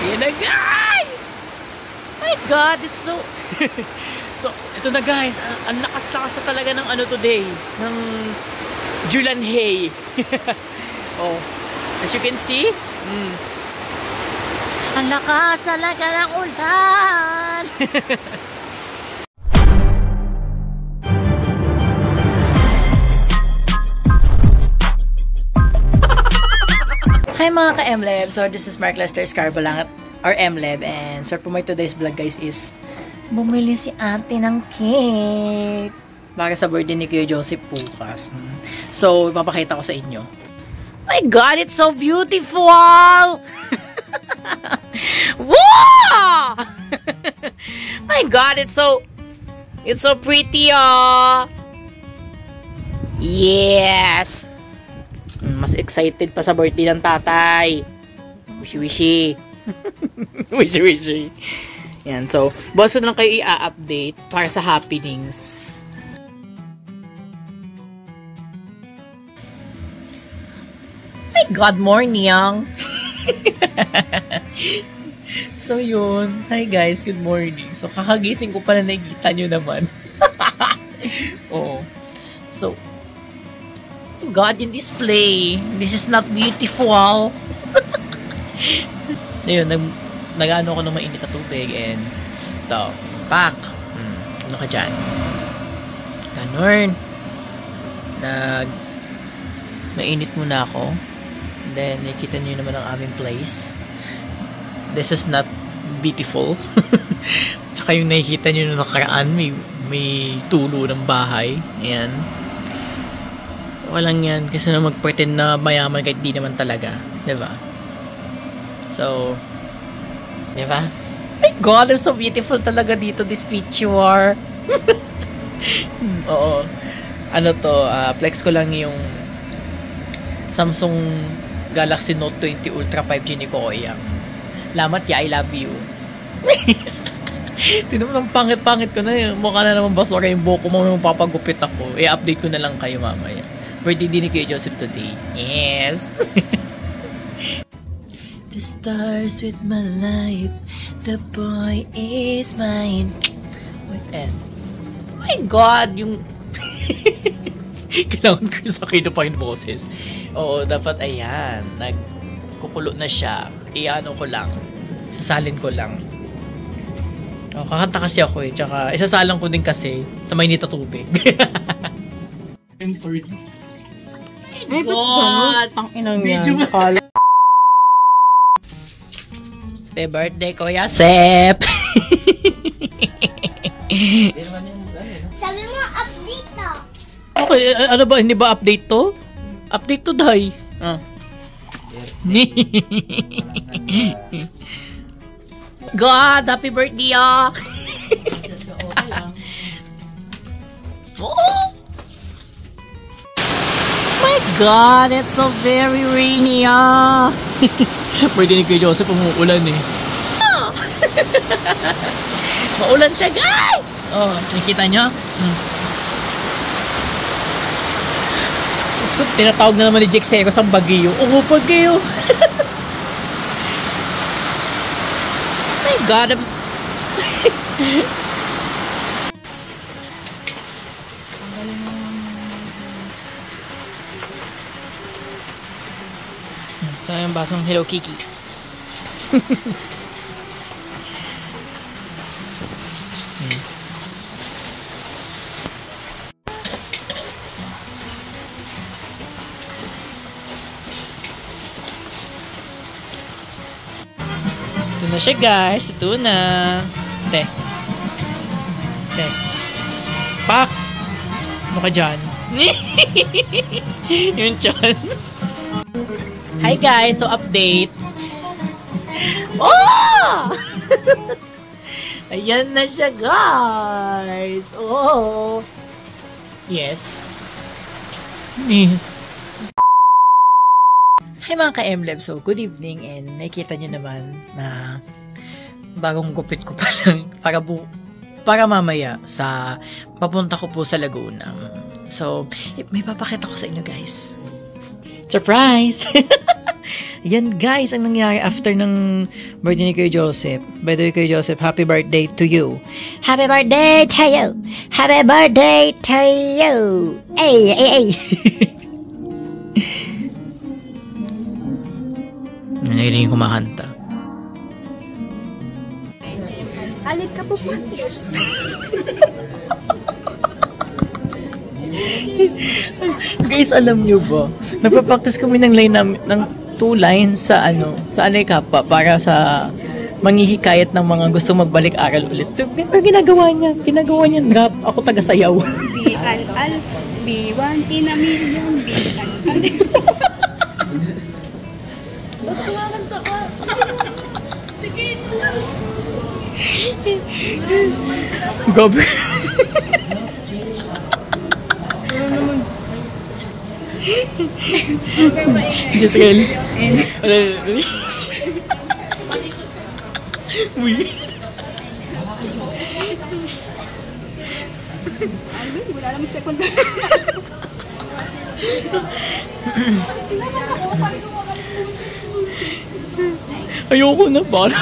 Ayan na guys! My God, it's so... So, ito na guys. Ang lakas-lakas na talaga ng ano today. Ng Julan Hay. Oh, as you can see, ang lakas talaga ng ulan. Hi mga ka-MLab, so this is Mark Lester Scarbolangat or MLab, and so for my today's vlog guys is bumili si ate ng cake para sa birthday ni Kuya Joseph bukas. So ipapakita ko sa inyo. My God, it's so beautiful! Wow! My God, it's so pretty, oh! Yes! Mas excited pa sa birthday ng tatay. Wishy-wishy. Wishy-wishy. Yan, so, bukas na lang kayo i-update para sa happenings. My God, morning! So, yun. Hi guys, good morning. So, kakagising ko pala, nakikita nyo naman. Oo. So, God, yung display. This is not beautiful. Ayun, nag-ano ko ng mainit na tubig and ito, pak. Ano ka dyan? Ganun. Mainit muna ako. Then, nakikita nyo naman ang aming place. This is not beautiful. Tsaka yung nakikita nyo na nakaraan, may tulo ng bahay. Ayan. Walang yan kasi na mag-pretend na mayaman kahit di naman talaga, 'di ba? So, 'di ba? My God, they're so beautiful talaga dito, this picture. Oo. Ano to, flex ko lang yung Samsung Galaxy Note 20 Ultra 5G ni Koyang. Lamat ya, I love you. Tinan mo, pangit-pangit ko na yun. Mukha na naman basura yung buko mo, papagupit ako. I-update ko na lang kayo mamaya. Birthday din ni Kuya Joseph today. Yes. The stars with my life. The boy is mine. Wait, oh my God, yung... Kailangan ko sa kino pa yung boses. Oo, dapat ayan. Nagkukulo na siya. Iano ko lang. Sasalin ko lang. Oh, kakanta kasi ako eh. Tsaka isasalang ko din kasi sa mainit na tubig. Ay, God! Tang-inang yan. Happy birthday, Kuya Sep! Sabi mo, update na. Okay, ano ba? Hindi ba update to? Update to, Day. God, happy birthday, ah! Oh! My God, it's so very rainy, ah! Birthday ni Kuya Joseph, umuulan eh. Oh! Maulan siya, guys! Oh, nakikita nyo? Gusto, tinatawag na naman ni Jake Seros ang bagyo. Oo, bagyo! My God, so, yung basong Hello Kiki. Ito na siya guys. Ito na. Te. Pak! Ano ka dyan? Yung chan. Hi guys, so update. Oh! Ayan na siya guys. Oh. Yes. Miss. Hi mga ka-MLab, so good evening, and nakikita nyo naman na bagong gupit ko pa lang para mamaya sa papunta ko po sa Laguna. So, may papakita ko sa inyo guys. Surprise! Yan guys, ang nangyari after ng birthday ni Kuya Joseph. By the way, Kuya Joseph, happy birthday to you. Happy birthday to you. Happy birthday to you. Ay, ay, ay. Narinig kumakanta. Alit ka po, Patrius. Guys, alam nyo ba? Nagpa-practice kami ng line ng 2 lines sa sa Alikapa para sa manghihikayat ng mga gusto magbalik-aral ulit. Pero ginagawa niya rap. Ako taga-sayaw. B-al-al, B1 in a million, B-al-al. Ba't kumakanta ka? Sige na. Gabi. Jessica. Uy. Alvin, wala naman second. Ayoko na, para.